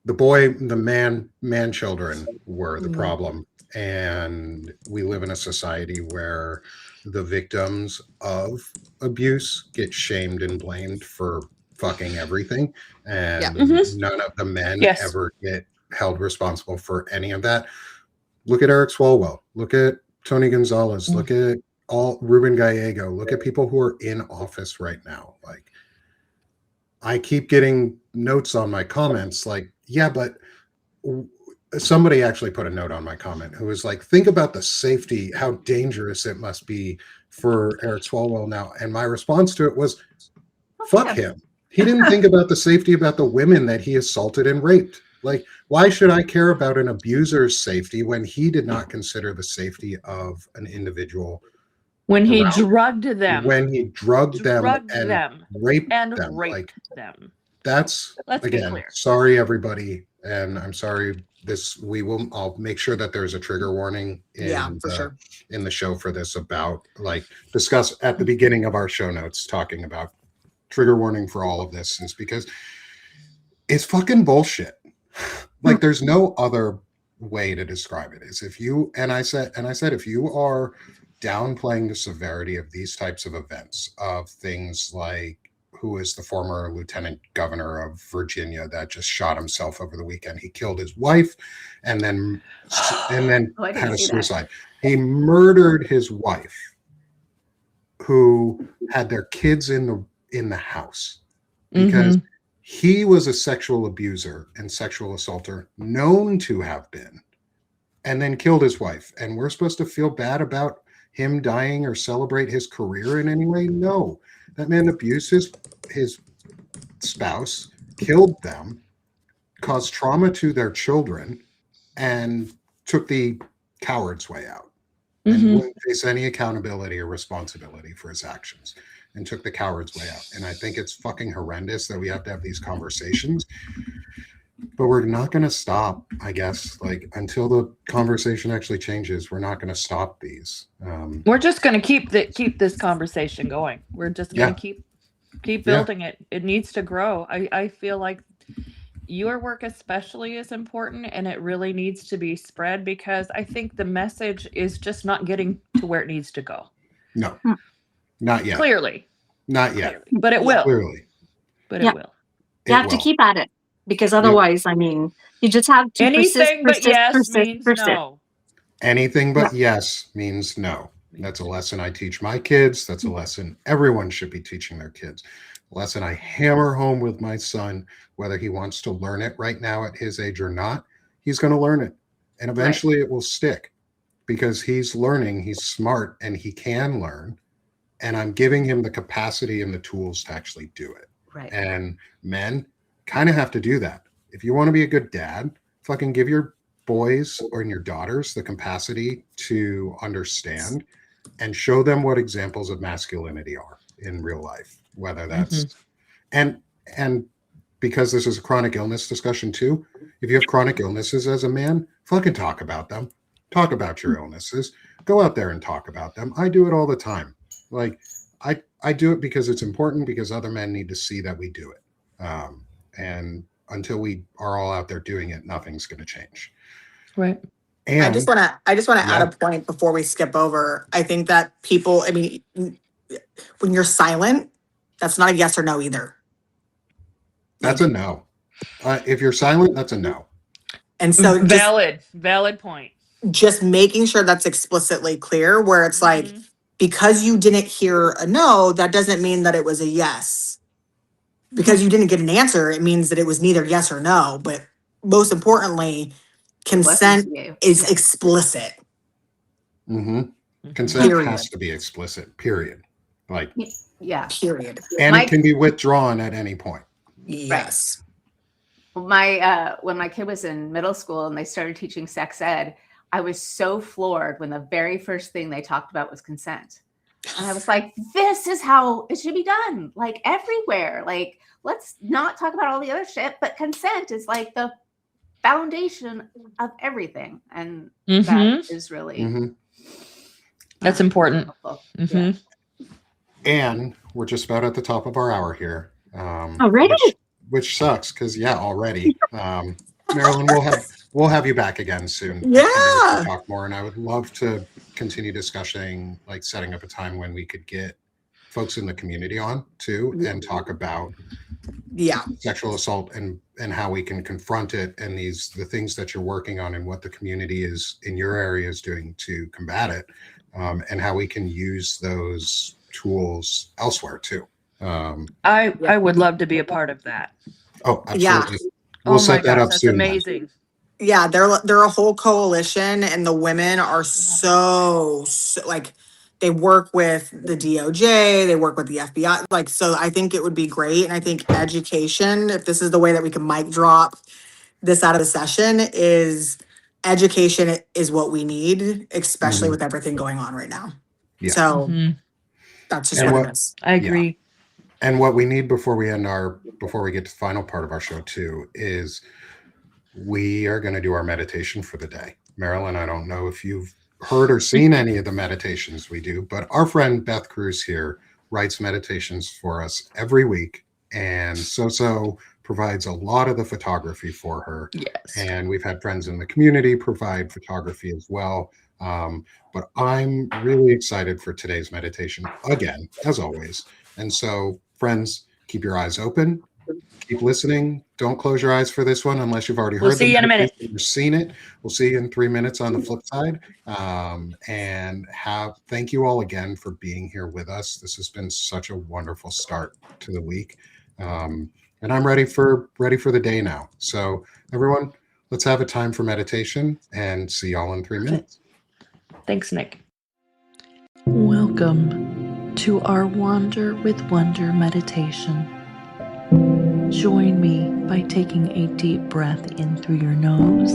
[SPEAKER 1] the man children were the
[SPEAKER 4] Mm,
[SPEAKER 1] problem. And we live in a society where the victims of abuse get shamed and blamed for fucking everything.
[SPEAKER 4] yeah.
[SPEAKER 1] And
[SPEAKER 3] Mhm.
[SPEAKER 1] none of the men
[SPEAKER 3] Yes.
[SPEAKER 1] ever get held responsible for any of that. Look at Eric Swalwell. Look at Tony Gonzalez.
[SPEAKER 3] Mm.
[SPEAKER 1] Look at all Ruben Gallego. Look at people who are in office right now. Like, I keep getting notes on my comments like, yeah, but somebody actually put a note on my comment who was like, think about the safety, how dangerous it must be for Eric Swalwell now. And my response to it was, fuck
[SPEAKER 2] yeah.
[SPEAKER 1] him. He didn't think about the safety about the women that he assaulted and raped. Like, why should I care about an abuser's safety when he did not consider the safety of an individual
[SPEAKER 3] When he
[SPEAKER 1] around
[SPEAKER 3] drugged them,
[SPEAKER 1] when he drugged them and raped
[SPEAKER 3] and
[SPEAKER 1] them? Like,
[SPEAKER 3] raped them.
[SPEAKER 1] that's,
[SPEAKER 3] Let's be
[SPEAKER 1] again,
[SPEAKER 3] clear.
[SPEAKER 1] sorry everybody, and I'm sorry. I'll make sure that there's a trigger warning
[SPEAKER 4] Yeah, for sure.
[SPEAKER 1] in the show for this, about like discuss at the beginning of our show notes, talking about trigger warning for all of this, is because it's fucking bullshit. like there's no other way to describe it. Is if you and I said if you are downplaying the severity of these types of events, of things like who is the former lieutenant governor of Virginia that just shot himself over the weekend. He killed his wife and then
[SPEAKER 2] Oh, I didn't
[SPEAKER 1] had a
[SPEAKER 2] see that.
[SPEAKER 1] suicide. He murdered his wife, who had their kids in the house, because he was a sexual abuser and sexual assaulter, known to have been, and then killed his wife. And we're supposed to feel bad about him dying or celebrate his career in any way? No. That man abused his spouse, killed them, caused trauma to their children, and took the coward's way out. And wouldn't face any accountability or responsibility for his actions, and took the coward's way out. And I think it's fucking horrendous that we have to have these conversations, but we're not going to stop, I guess, like until the conversation actually changes. We're not going to stop these.
[SPEAKER 3] We're just going to keep this conversation going. We're just going to keep building it. It needs to grow. I feel like your work especially is important, and it really needs to be spread, because I think the message is just not getting to where it needs to go.
[SPEAKER 1] No, not yet.
[SPEAKER 3] Clearly.
[SPEAKER 1] Not yet.
[SPEAKER 3] Clearly. But it will.
[SPEAKER 1] Clearly.
[SPEAKER 3] But
[SPEAKER 5] Yeah.
[SPEAKER 3] it will.
[SPEAKER 5] You have to keep at it, because otherwise, I mean, you just have to
[SPEAKER 3] Anything but yes means
[SPEAKER 5] persist.
[SPEAKER 3] no.
[SPEAKER 1] Anything but yes means no. That's a lesson I teach my kids. That's a lesson everyone should be teaching their kids. A lesson I hammer home with my son, whether he wants to learn it right now at his age or not, he's going to learn it. And eventually it will stick, because he's learning, he's smart, and he can learn. And I'm giving him the capacity and the tools to actually do it.
[SPEAKER 2] Right.
[SPEAKER 1] And men kind of have to do that. If you want to be a good dad, fucking give your boys or your daughters the capacity to understand and show them what examples of masculinity are in real life, whether that's and because this is a chronic illness discussion too. If you have chronic illnesses as a man, fucking talk about them. Talk about your illnesses. Go out there and talk about them. I do it all the time. Like I do it because it's important, because other men need to see that we do it. And until we are all out there doing it, nothing's going to change.
[SPEAKER 3] Right.
[SPEAKER 1] And
[SPEAKER 4] I just want to add a point before we skip over. I think that people, I mean, when you're silent, that's not a yes or no either.
[SPEAKER 1] that's a no. If you're silent, that's a no.
[SPEAKER 4] And so
[SPEAKER 3] Valid point.
[SPEAKER 4] just making sure that's explicitly clear, where it's like, because you didn't hear a no, that doesn't mean that it was a yes. Because you didn't get an answer, it means that it was neither yes or no. But most importantly, consent is explicit.
[SPEAKER 1] Consent
[SPEAKER 4] Period.
[SPEAKER 1] has to be explicit, period. Like,
[SPEAKER 2] Yeah.
[SPEAKER 4] Period.
[SPEAKER 1] and it can be withdrawn at any point.
[SPEAKER 4] Yes.
[SPEAKER 2] My when my kid was in middle school and they started teaching sex ed, I was so floored when the very first thing they talked about was consent. And I was like, this is how it should be done, like everywhere. Like, let's not talk about all the other shit, but consent is like the foundation of everything. And that is really
[SPEAKER 3] that's important.
[SPEAKER 2] Yeah.
[SPEAKER 1] And we're just about at the top of our hour here.
[SPEAKER 5] Already?
[SPEAKER 1] Which sucks, because already. Marilyn, we'll have you back again soon.
[SPEAKER 4] Yeah.
[SPEAKER 1] To talk more, and I would love to continue discussing, like setting up a time when we could get folks in the community on too, and talk about sexual assault and how we can confront it, and the things that you're working on, and what the community is in your area is doing to combat it, and how we can use those tools elsewhere too.
[SPEAKER 3] I would love to be a part of that.
[SPEAKER 1] Oh, absolutely.
[SPEAKER 4] Yeah.
[SPEAKER 1] We'll set that up
[SPEAKER 3] that's
[SPEAKER 1] soon.
[SPEAKER 3] amazing.
[SPEAKER 4] Yeah, they're a whole coalition, and the women are so like, they work with the DOJ, they work with the FBI. Like, so I think it would be great. And I think education, if this is the way that we can mic drop this out of the session, is education is what we need, especially with everything going on right now.
[SPEAKER 1] Yeah.
[SPEAKER 4] So that's just what it is.
[SPEAKER 3] I agree.
[SPEAKER 1] And what we need before we get to the final part of our show too, is we are going to do our meditation for the day. Marilyn, I don't know if you've heard or seen any of the meditations we do, but our friend Beth Cruz here writes meditations for us every week. And Soso provides a lot of the photography for her.
[SPEAKER 3] Yes.
[SPEAKER 1] And we've had friends in the community provide photography as well. But I'm really excited for today's meditation again, as always. And so, friends, keep your eyes open, keep listening. Don't close your eyes for this one unless you've already
[SPEAKER 3] We'll
[SPEAKER 1] heard
[SPEAKER 3] see you in a minute.
[SPEAKER 1] or seen it. We'll see you in 3 minutes on the flip side. Thank you all again for being here with us. This has been such a wonderful start to the week. And I'm ready for the day now. So everyone, let's have a time for meditation and see y'all in 3 minutes.
[SPEAKER 3] Thanks, Nick. Welcome to our Wander with Wonder meditation. Join me by taking a deep breath in through your nose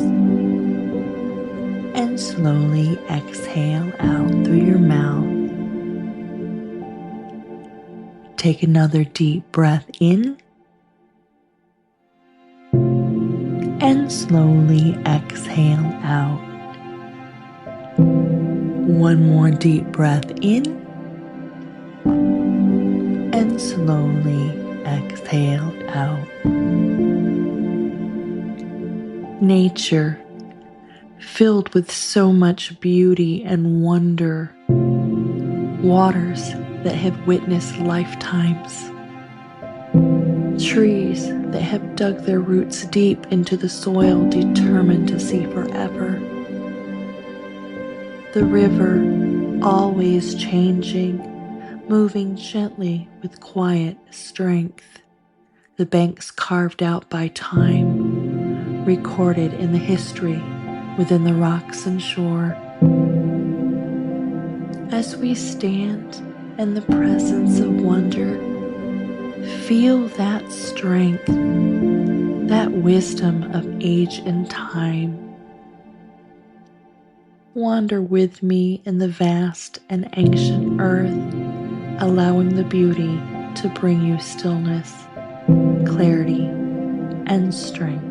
[SPEAKER 3] and slowly exhale out through your mouth. Take another deep breath in and slowly exhale out. One more deep breath in and slowly exhale out. Nature, filled with so much beauty and wonder. Waters that have witnessed lifetimes. Trees that have dug their roots deep into the soil, determined to see forever. The river, always changing, moving gently with quiet strength. The banks carved out by time, recorded in the history within the rocks and shore. As we stand in the presence of wonder, feel that strength, that wisdom of age and time. Wander with me in the vast and ancient earth, allowing the beauty to bring you stillness, clarity, and strength.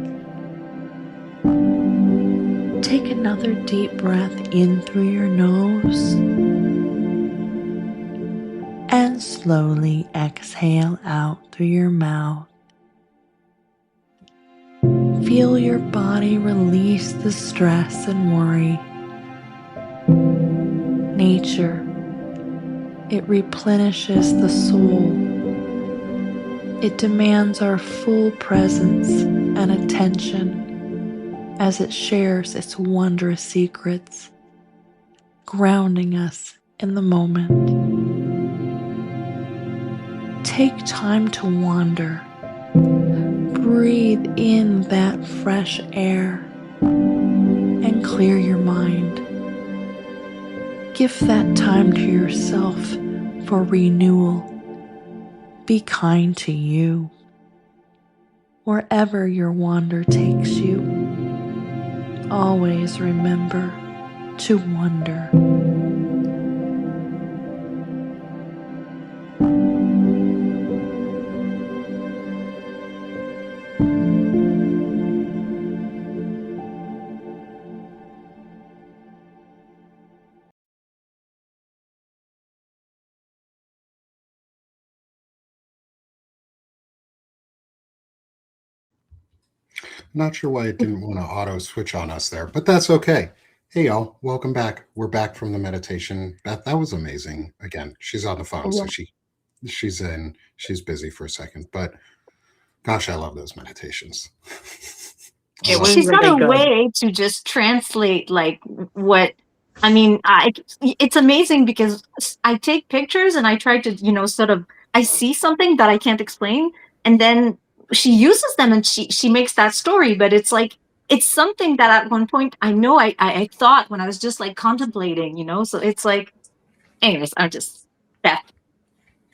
[SPEAKER 3] Take another deep breath in through your nose and slowly exhale out through your mouth. Feel your body release the stress and worry. Nature, it replenishes the soul. It demands our full presence and attention as it shares its wondrous secrets, grounding us in the moment. Take time to wander. Breathe in that fresh air and clear your mind. Give that time to yourself for renewal. Be kind to you. Wherever your wander takes you, always remember to wonder.
[SPEAKER 1] Not sure why it didn't want to auto switch on us there, but that's okay. Hey, y'all, welcome back. We're back from the meditation. Beth, that was amazing. Again, she's on the phone, so she's busy for a second, but gosh, I love those meditations.
[SPEAKER 5] She's got a way to just translate like what I mean. It's amazing because I take pictures and I try to, sort of, I see something that I can't explain, and then she uses them and she makes that story. But it's like it's something that at one point I know I thought when I was just like contemplating. So it's like, anyways, I'm just Beth,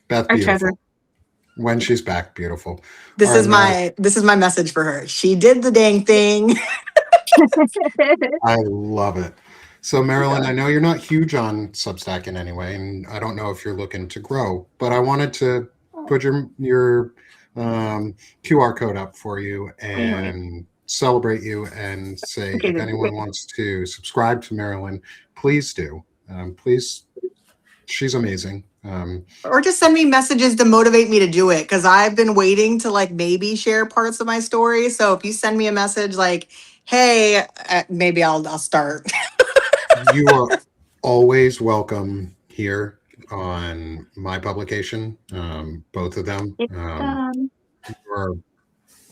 [SPEAKER 1] beautiful.
[SPEAKER 5] treasure.
[SPEAKER 1] When she's back, beautiful.
[SPEAKER 4] This is my message for her. She did the dang thing.
[SPEAKER 1] I love it. So Marilyn, I know you're not huge on Substack in any way, and I don't know if you're looking to grow, but I wanted to put your QR code up for you and celebrate you and say if anyone wants to subscribe to Marilyn, please do. Please, she's amazing.
[SPEAKER 4] Or just send me messages to motivate me to do it, because I've been waiting to like maybe share parts of my story. So if you send me a message like, "Hey," maybe I'll start.
[SPEAKER 1] You are always welcome here on my publication, both of them.
[SPEAKER 5] It's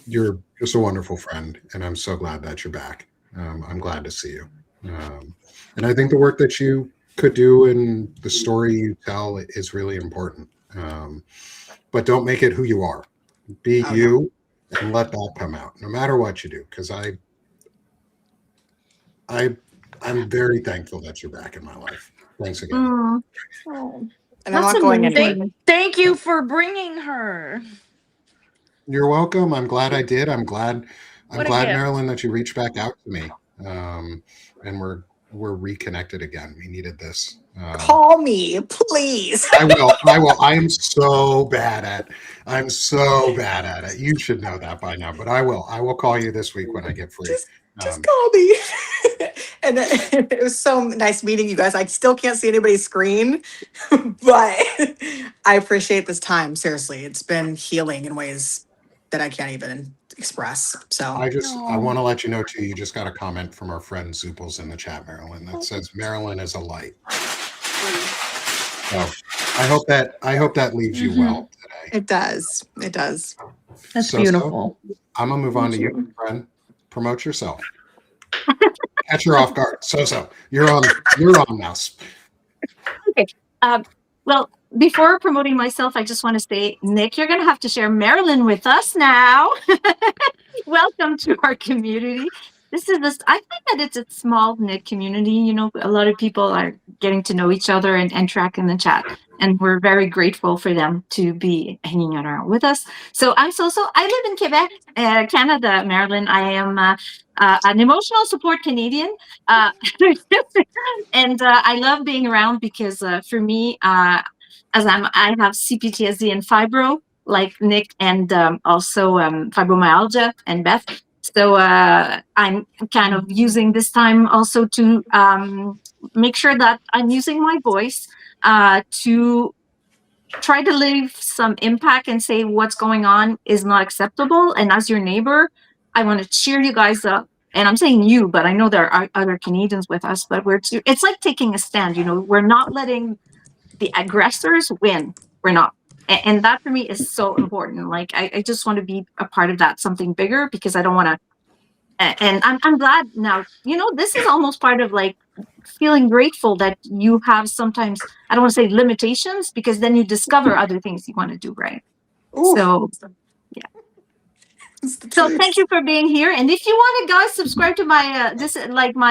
[SPEAKER 1] You're just a wonderful friend, and I'm so glad that you're back. I'm glad to see you. And I think the work that you could do and the story you tell is really important. But don't make it who you are. Be
[SPEAKER 4] Okay.
[SPEAKER 1] you and let that come out, no matter what you do. Because I'm very thankful that you're back in my life. Thanks again.
[SPEAKER 5] mm,
[SPEAKER 4] And I'm
[SPEAKER 5] That's
[SPEAKER 4] not going
[SPEAKER 5] amazing.
[SPEAKER 4] anywhere.
[SPEAKER 3] Thank you for bringing her.
[SPEAKER 1] You're welcome. I'm glad I did. I'm
[SPEAKER 3] What a
[SPEAKER 1] glad,
[SPEAKER 3] gift.
[SPEAKER 1] Marilyn, that you reached back out to me. And we're reconnected again. We needed this.
[SPEAKER 4] Call me, please.
[SPEAKER 1] I will. I'm so bad at it. You should know that by now, but I will. I will call you this week when I get free.
[SPEAKER 4] Just call me. And it was so nice meeting you guys. I still can't see anybody's screen, but I appreciate this time. Seriously, it's been healing in ways that I can't even express. So
[SPEAKER 1] I want to let you know too, you just got a comment from our friend Zooples in the chat, Marilyn, that says Marilyn is a light. So I hope that leaves you well today.
[SPEAKER 4] it does. It does.
[SPEAKER 3] That's
[SPEAKER 1] So,
[SPEAKER 3] beautiful.
[SPEAKER 1] I'm gonna move on to you, friend. Promote yourself. Catch her off guard. So you're on now.
[SPEAKER 5] Okay. Well, before promoting myself, I just want to say, Nick, you're going to have to share Marilyn with us now. Welcome to our community. I think that it's a small knit community. You know, a lot of people are getting to know each other and tracking the chat. And we're very grateful for them to be hanging around with us. So I'm Soso. I live in Quebec, Canada, Maryland. I am an emotional support Canadian. And I love being around because for me, I have CPTSD and fibro, like Nick, and also fibromyalgia and Beth. So I'm kind of using this time also to make sure that I'm using my voice to try to leave some impact and say what's going on is not acceptable. And as your neighbor, I want to cheer you guys up. And I'm saying you, but I know there are other Canadians with us, but it's like taking a stand. You know, we're not letting the aggressors win. We're not. And that for me is so important. Like, I just want to be a part of that, something bigger, because I don't want to. And I'm glad now, you know, this is almost part of like feeling grateful that you have sometimes, I don't want to say limitations, because then you discover other things you want to do, right?
[SPEAKER 4] Ooh.
[SPEAKER 5] So so thank you for being here. And if you want to, guys, subscribe to my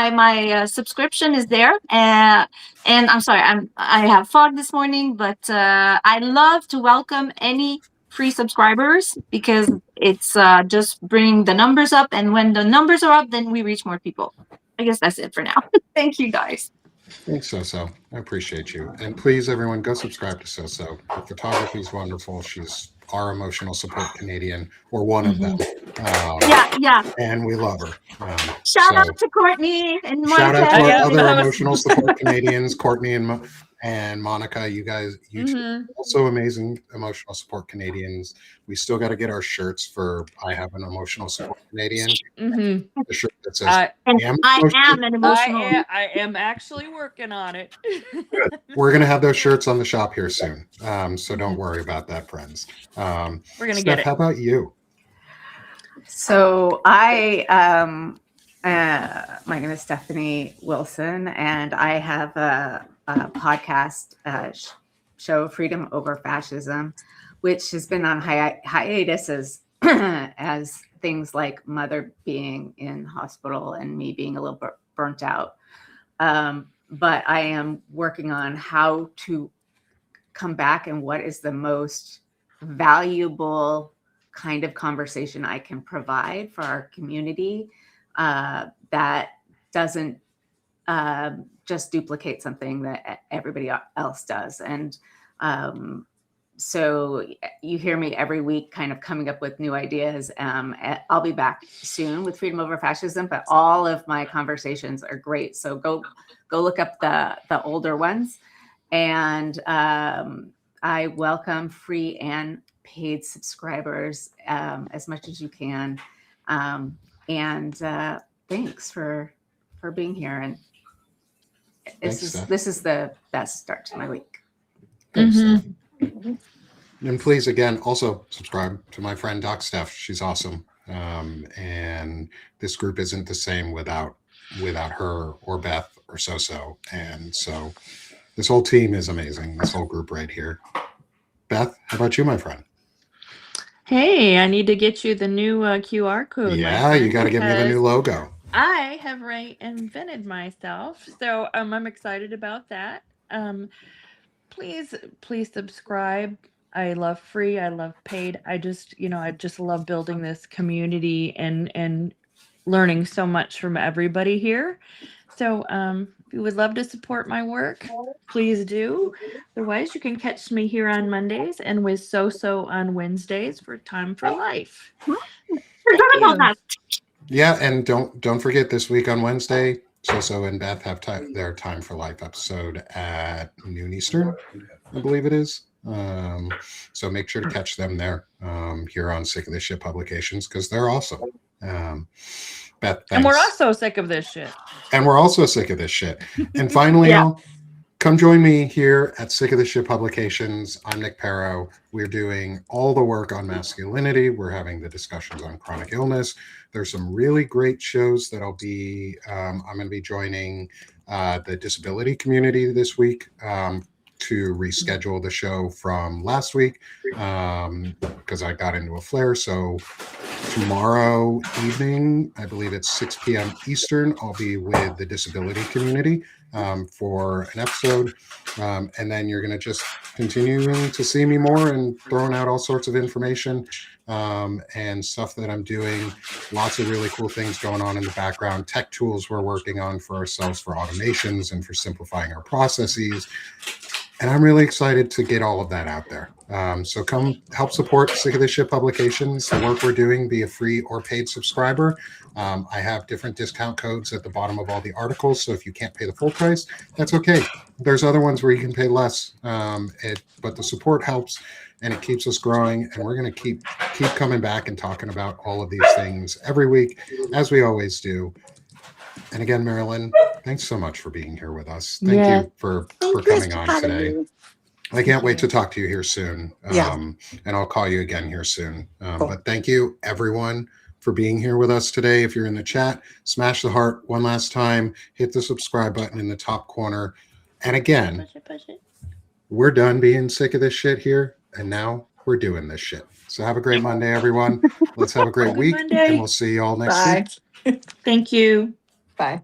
[SPEAKER 5] my subscription is there. And I'm sorry, I have fog this morning, but I love to welcome any free subscribers, because it's just bringing the numbers up. And when the numbers are up, then we reach more people. I guess that's it for now. Thank you, guys.
[SPEAKER 1] Thanks, Soso. I appreciate you. And please, everyone, go subscribe to Soso. Her photography is wonderful. She's our emotional support Canadian, or one of them.
[SPEAKER 5] Yeah.
[SPEAKER 1] And we love her.
[SPEAKER 5] Shout out to Courtney and Monica.
[SPEAKER 1] Shout out to our
[SPEAKER 3] Yeah,
[SPEAKER 1] other
[SPEAKER 3] that was-
[SPEAKER 1] emotional support Canadians, Courtney and Monica. You guys, you two are also amazing emotional support Canadians. We still got to get our shirts for I have an emotional support Canadian. The shirt that says
[SPEAKER 3] I
[SPEAKER 5] And I am an emotional.
[SPEAKER 3] I am actually working on it.
[SPEAKER 1] Good. We're gonna have those shirts on the shop here soon. So don't worry about that, friends.
[SPEAKER 3] We're gonna
[SPEAKER 1] Steph,
[SPEAKER 3] get it.
[SPEAKER 1] how about you?
[SPEAKER 2] So my name is Stephanie Wilson, and I have a podcast show, Freedom Over Fascism, which has been on hiatus as things like mother being in hospital and me being a little burnt out. But I am working on how to come back and what is the most valuable kind of conversation I can provide for our community that doesn't just duplicate something that everybody else does. And so you hear me every week kind of coming up with new ideas. I'll be back soon with Freedom Over Fascism, but all of my conversations are great. So go look up the older ones. And I welcome free and paid subscribers as much as you can. And thanks for being here. And
[SPEAKER 1] Thanks, Steph.
[SPEAKER 2] this is the best start to my week.
[SPEAKER 1] Thanks,
[SPEAKER 3] Mhm.
[SPEAKER 1] Steph. And please, again, also subscribe to my friend Doc Steph. She's awesome. And this group isn't the same without her or Beth or Soso. And so this whole team is amazing. This whole group right here. Beth, how about you, my friend?
[SPEAKER 3] Hey, I need to get you the new QR code. my
[SPEAKER 1] Yeah, you
[SPEAKER 3] friend,
[SPEAKER 1] got to give me the new
[SPEAKER 3] because
[SPEAKER 1] logo.
[SPEAKER 3] I have reinvented myself, so I'm excited about that. Please subscribe. I love free. I love paid. I just love building this community and learning so much from everybody here. So if you would love to support my work, please do. Otherwise, you can catch me here on Mondays and with Soso on Wednesdays for Time for Life.
[SPEAKER 5] Forgot about that.
[SPEAKER 1] Yeah, and don't forget this week on Wednesday, Soso and Beth have their Time for Life episode at noon Eastern, I believe it is. So make sure to catch them there here on Sick of This Shit Publications because they're awesome. Beth, thanks.
[SPEAKER 3] And we're also sick of this shit.
[SPEAKER 1] And we're also sick of this shit. And finally,
[SPEAKER 5] Yeah.
[SPEAKER 1] y'all, come join me here at Sick of This Shit Publications. I'm Nick Perro. We're doing all the work on masculinity. We're having the discussions on chronic illness. There's some really great shows that I'm going to be joining the disability community this week to reschedule the show from last week because I got into a flare. So tomorrow evening, I believe it's 6 p.m. Eastern, I'll be with the disability community for an episode. And then you're going to just continuing to see me more and throwing out all sorts of information and stuff that I'm doing. Lots of really cool things going on in the background. Tech tools we're working on for ourselves for automations and for simplifying our processes. And I'm really excited to get all of that out there. So come help support Sick of This Shit Publications, the work we're doing, be a free or paid subscriber. I have different discount codes at the bottom of all the articles. So if you can't pay the full price, that's okay. There's other ones where you can pay less, but the support helps and it keeps us growing. And we're going to keep coming back and talking about all of these things every week, as we always do. And again, Marilyn, thanks so much for being here with us. Thank you for coming on today. I can't wait to talk to you here soon. And I'll call you again here soon.
[SPEAKER 4] Cool.
[SPEAKER 1] But thank you, everyone, for being here with us today. If you're in the chat, smash the heart one last time. Hit the subscribe button in the top corner. And again,
[SPEAKER 3] Push it.
[SPEAKER 1] we're done being sick of this shit here. And now we're doing this shit. So have a great Monday, everyone. Let's have a great week.
[SPEAKER 3] Monday.
[SPEAKER 1] And we'll see you all next week.
[SPEAKER 4] Bye.
[SPEAKER 3] Thank you.
[SPEAKER 4] Bye.